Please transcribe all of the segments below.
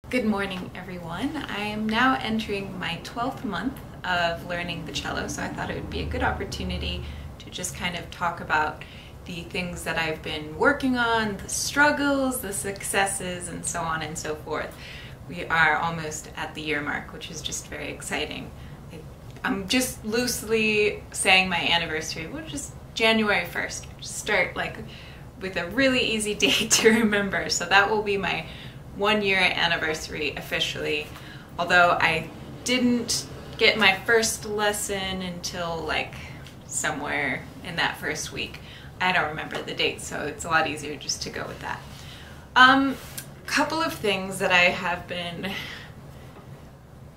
Good morning, everyone. I am now entering my 12th month of learning the cello, so I thought it would be a good opportunity to just kind of talk about the things that I've been working on, the struggles, the successes, and so on and so forth. We are almost at the year mark, which is just very exciting. I'm just loosely saying my anniversary, which is January 1st. Just start with a really easy date to remember. So that will be my 1-year anniversary officially, although I didn't get my first lesson until somewhere in that first week. I don't remember the date, so it's a lot easier just to go with that. Couple of things that I have been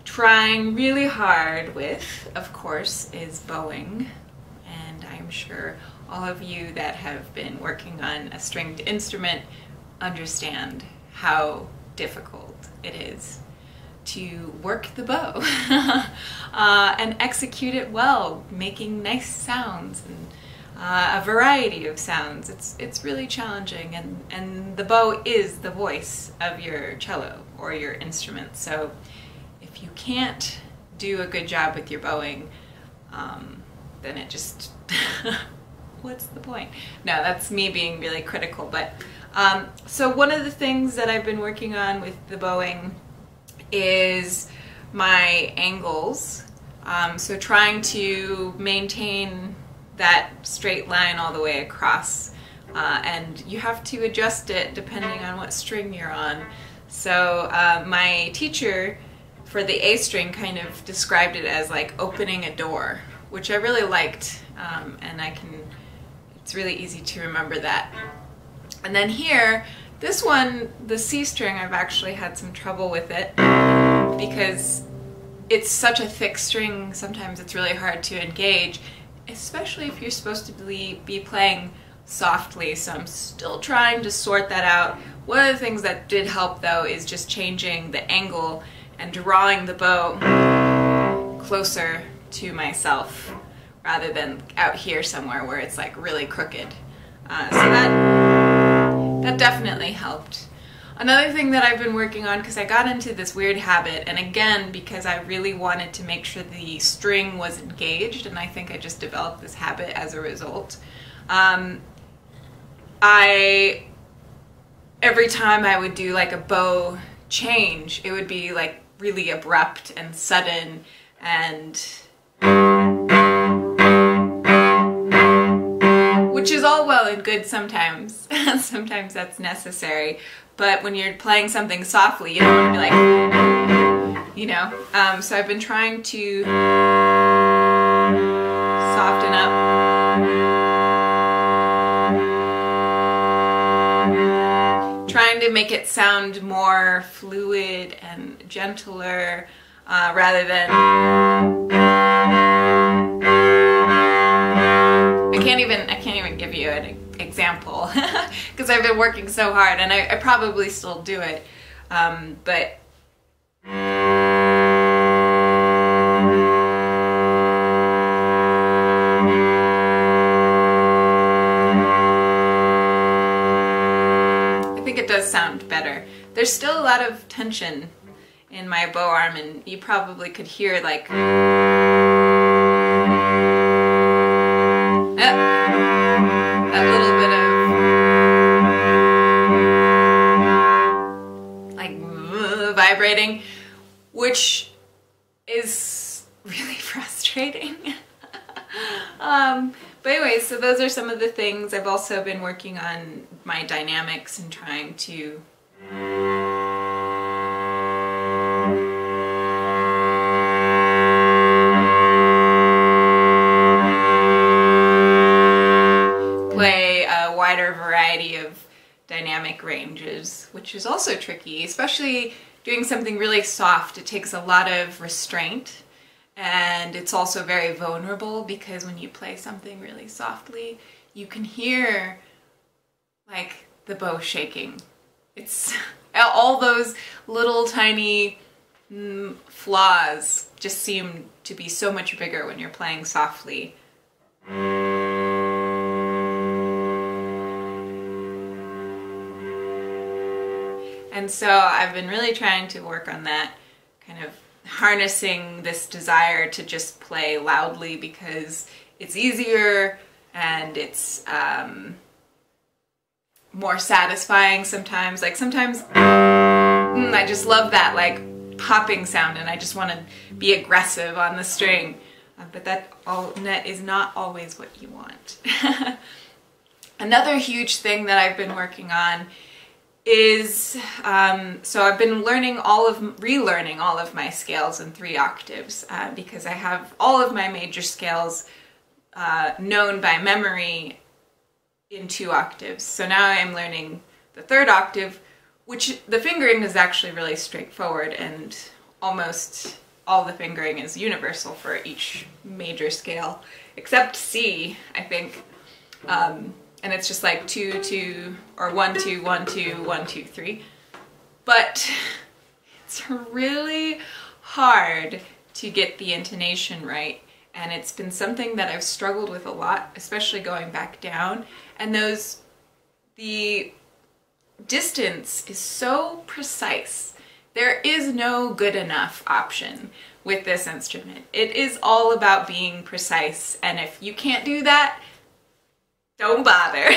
trying really hard with, of course, is bowing, and I'm sure all of you that have been working on a stringed instrument understand how difficult it is to work the bow and execute it well, making nice sounds and a variety of sounds. It's really challenging, and the bow is the voice of your cello or your instrument. So if you can't do a good job with your bowing, then it just what's the point? No, that's me being really critical, but so one of the things that I've been working on with the bowing is my angles. So trying to maintain that straight line all the way across, and you have to adjust it depending on what string you're on. So my teacher for the A string kind of described it as like opening a door, which I really liked, and it's really easy to remember that. And then here, this one, the C string, I've actually had some trouble with it because it's such a thick string. Sometimes it's really hard to engage, especially if you're supposed to be playing softly. So I'm still trying to sort that out. One of the things that did help though is just changing the angle and drawing the bow closer to myself rather than out here somewhere where it's like really crooked. So that definitely helped. Another thing that I've been working on, because I got into this weird habit, and again because I really wanted to make sure the string was engaged, and I think I just developed this habit as a result. Every time I would do like a bow change, it would be like really abrupt and sudden, and which is all well and good sometimes. Sometimes that's necessary, but when you're playing something softly, you don't want to be like, you know. So I've been trying to soften up, trying to make it sound more fluid and gentler, rather than I can't even give you an example because I've been working so hard, and I probably still do it, but I think it does sound better. There's still a lot of tension in my bow arm, and you probably could hear like that little bit of vibrating, which is really frustrating. But anyway, so those are some of the things. I've also been working on my dynamics and trying to play a wider variety of dynamic ranges, which is also tricky, especially doing something really soft. It takes a lot of restraint, and it's also very vulnerable because when you play something really softly, you can hear like the bow shaking. It's all those little tiny flaws just seem to be so much bigger when you're playing softly. And so I've been really trying to work on that, kind of harnessing this desire to just play loudly because it's easier and it's more satisfying sometimes. Like sometimes I just love that like popping sound and I just want to be aggressive on the string. But that is not always what you want. Another huge thing that I've been working on is, so I've been relearning all of my scales in 3 octaves because I have all of my major scales known by memory in 2 octaves. So now I'm learning the 3rd octave, which the fingering is actually really straightforward and almost all the fingering is universal for each major scale, except C, I think. And it's just like 2, 2, or 1, 2, 1, 2, 1, 2, 3. But it's really hard to get the intonation right. And it's been something that I've struggled with a lot, especially going back down. And the distance is so precise. There is no good enough option with this instrument. It is all about being precise. And if you can't do that, don't bother.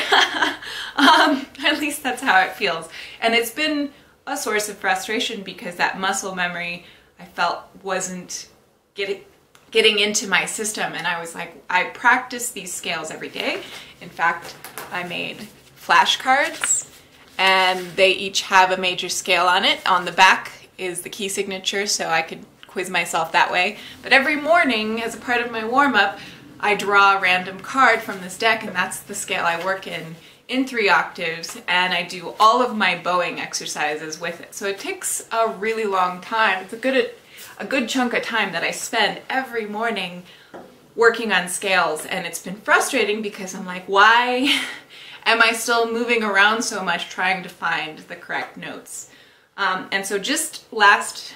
At least that's how it feels. And it's been a source of frustration because that muscle memory I felt wasn't getting into my system. And I was like, I practice these scales every day. In fact, I made flashcards and they each have a major scale on it. On the back is the key signature, so I could quiz myself that way. But every morning, as a part of my warm-up, I draw a random card from this deck, and that's the scale I work in 3 octaves, and I do all of my bowing exercises with it. So it takes a really long time. It's a good chunk of time that I spend every morning working on scales, and it's been frustrating because I'm like, why am I still moving around so much trying to find the correct notes? And so just last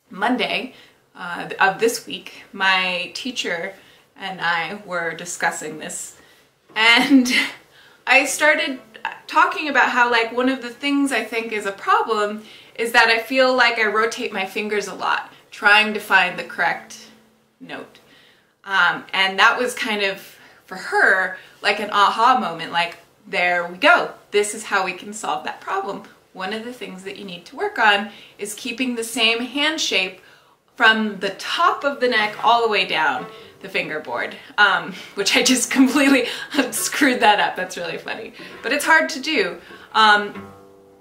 Monday of this week, my teacher and I were discussing this, and I started talking about how, like, one of the things I think is a problem is that I feel like I rotate my fingers a lot trying to find the correct note. And that was kind of, for her, like an aha moment, like, there we go. This is how we can solve that problem. One of the things that you need to work on is keeping the same hand shape from the top of the neck all the way down the fingerboard, which I just completely screwed that up. That's really funny. But it's hard to do. And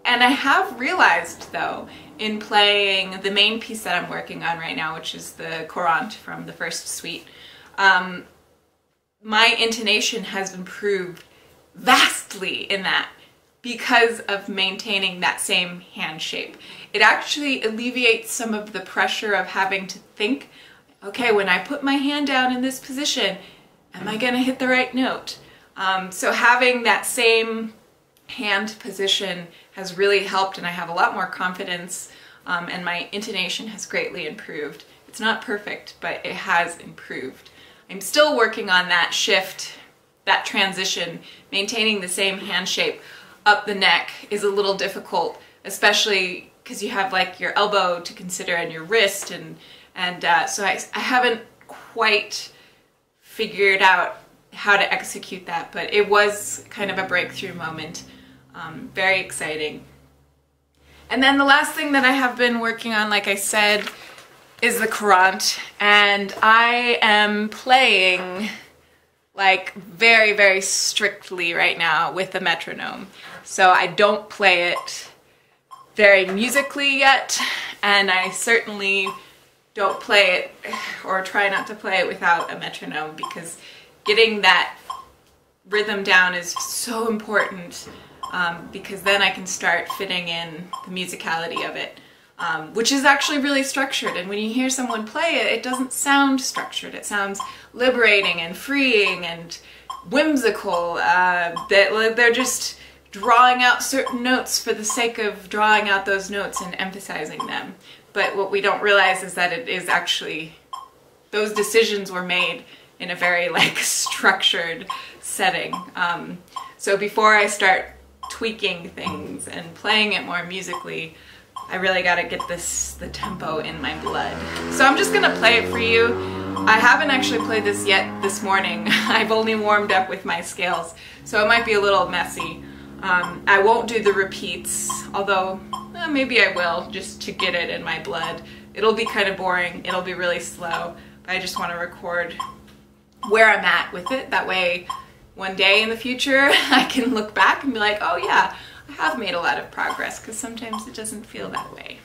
I have realized, though, in playing the main piece that I'm working on right now, which is the Courante from the first suite, my intonation has improved vastly in that because of maintaining that same hand shape. It actually alleviates some of the pressure of having to think, okay, when I put my hand down in this position, am I gonna hit the right note? So having that same hand position has really helped, and I have a lot more confidence, and my intonation has greatly improved. It's not perfect, but it has improved. I'm still working on that shift, that transition. Maintaining the same hand shape up the neck is a little difficult, especially because you have like your elbow to consider and your wrist, and so I haven't quite figured out how to execute that, but it was kind of a breakthrough moment. Very exciting. And then the last thing that I have been working on, like I said, is the Courante, and I am playing like very, very strictly right now with the metronome. So I don't play it very musically yet, and I certainly don't play it, or try not to play it without a metronome, because getting that rhythm down is so important, because then I can start fitting in the musicality of it, which is actually really structured. And when you hear someone play it, it doesn't sound structured. It sounds liberating and freeing and whimsical. They're just drawing out certain notes for the sake of drawing out those notes and emphasizing them. But what we don't realize is that it is actually, those decisions were made in a very like structured setting. So before I start tweaking things and playing it more musically, I really got to get the tempo in my blood. So I'm just gonna play it for you. I haven't actually played this yet this morning. I've only warmed up with my scales, so it might be a little messy. I won't do the repeats, although maybe I will, just to get it in my blood. It'll be kind of boring, it'll be really slow, but I just want to record where I'm at with it. That way, one day in the future, I can look back and be like, oh yeah, I have made a lot of progress, because sometimes it doesn't feel that way.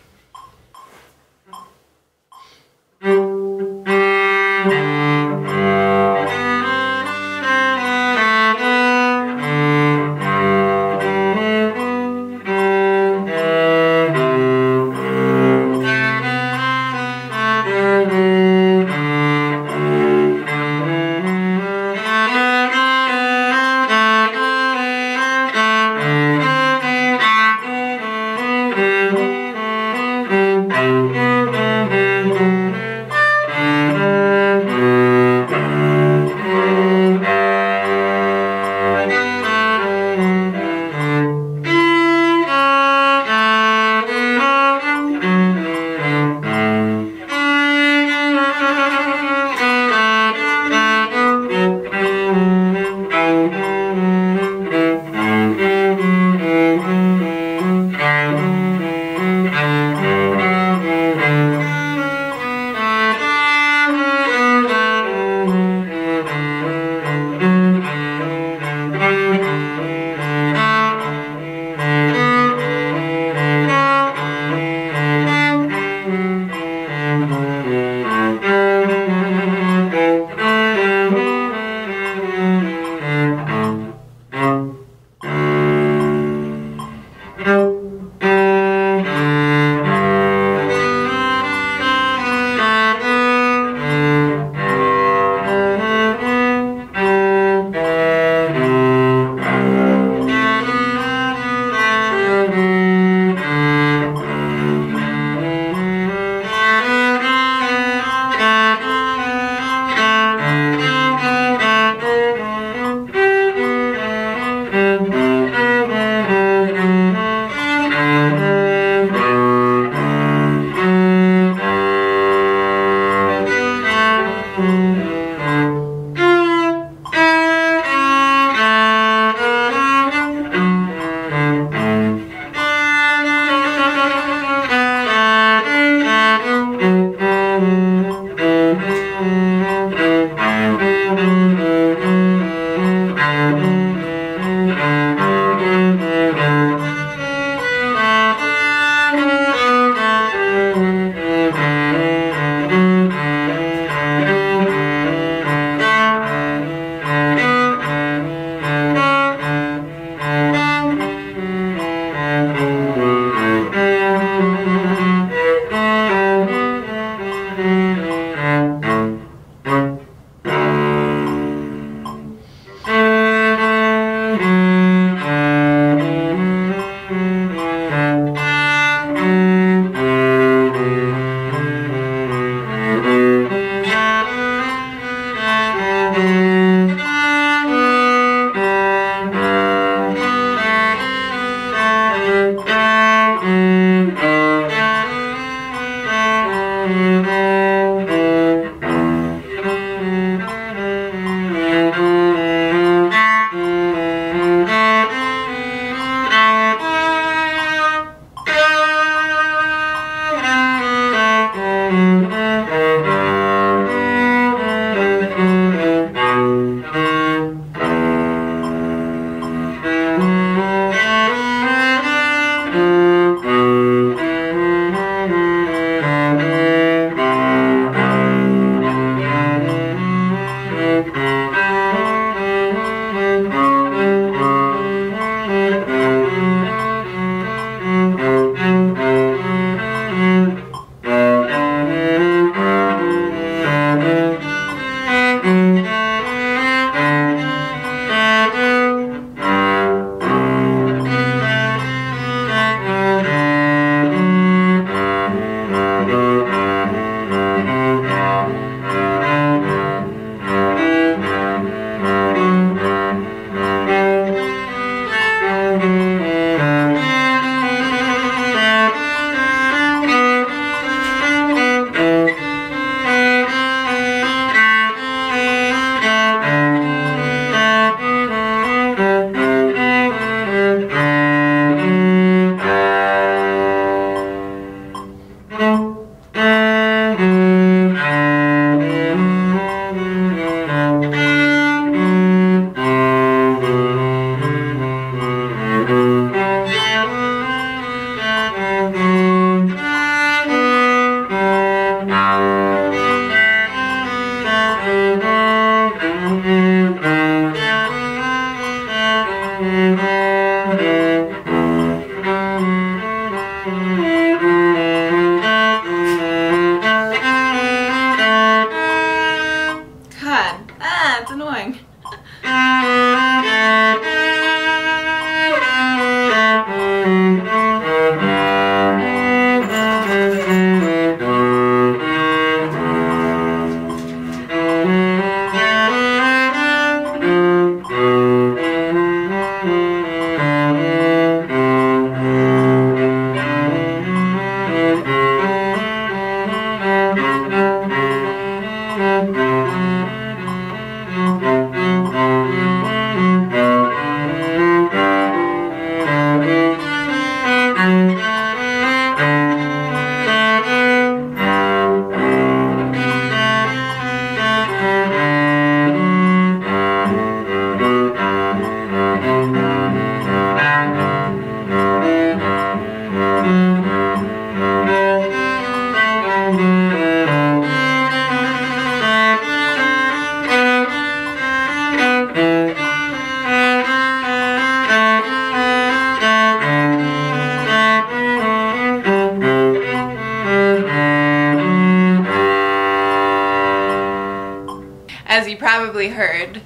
as you probably heard,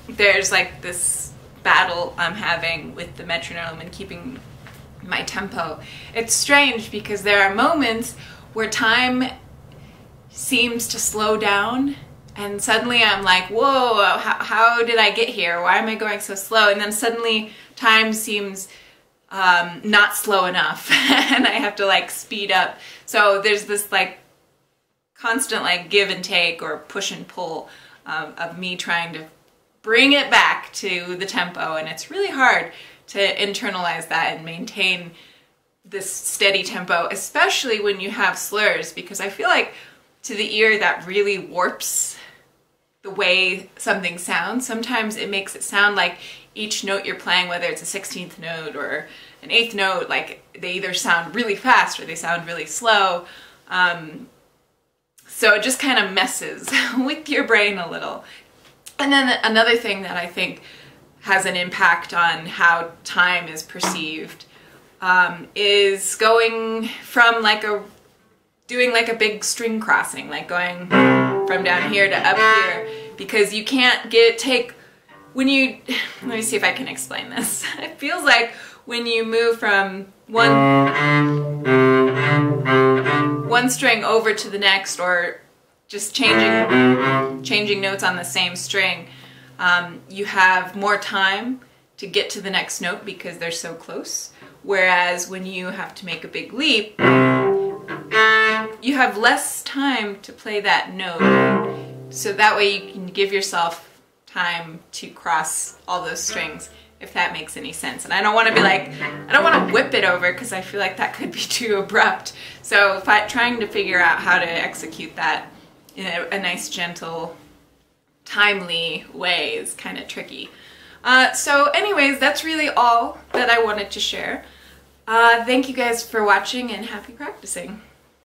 there's like this battle I'm having with the metronome and keeping my tempo. It's strange because there are moments where time seems to slow down and suddenly I'm like, whoa, how did I get here? Why am I going so slow? And then suddenly time seems not slow enough and I have to like speed up. So there's this like constant like give and take or push and pull of me trying to bring it back to the tempo, and it's really hard to internalize that and maintain this steady tempo, especially when you have slurs, because I feel like to the ear that really warps the way something sounds. Sometimes it makes it sound like each note you're playing, whether it's a 16th note or an 8th note, like they either sound really fast or they sound really slow. So it just kind of messes with your brain a little. And then another thing that I think has an impact on how time is perceived is going from like doing like a big string crossing, like going from down here to up here, because you can't let me see if I can explain this. It feels like when you move from one string over to the next, or just changing notes on the same string, you have more time to get to the next note because they're so close. Whereas when you have to make a big leap, you have less time to play that note. So that way you can give yourself time to cross all those strings, if that makes any sense. And I don't want to be like, I don't want to whip it over because I feel like that could be too abrupt. So trying to figure out how to execute that in a nice, gentle, timely way is kind of tricky. So anyways, that's really all that I wanted to share. Thank you guys for watching and happy practicing.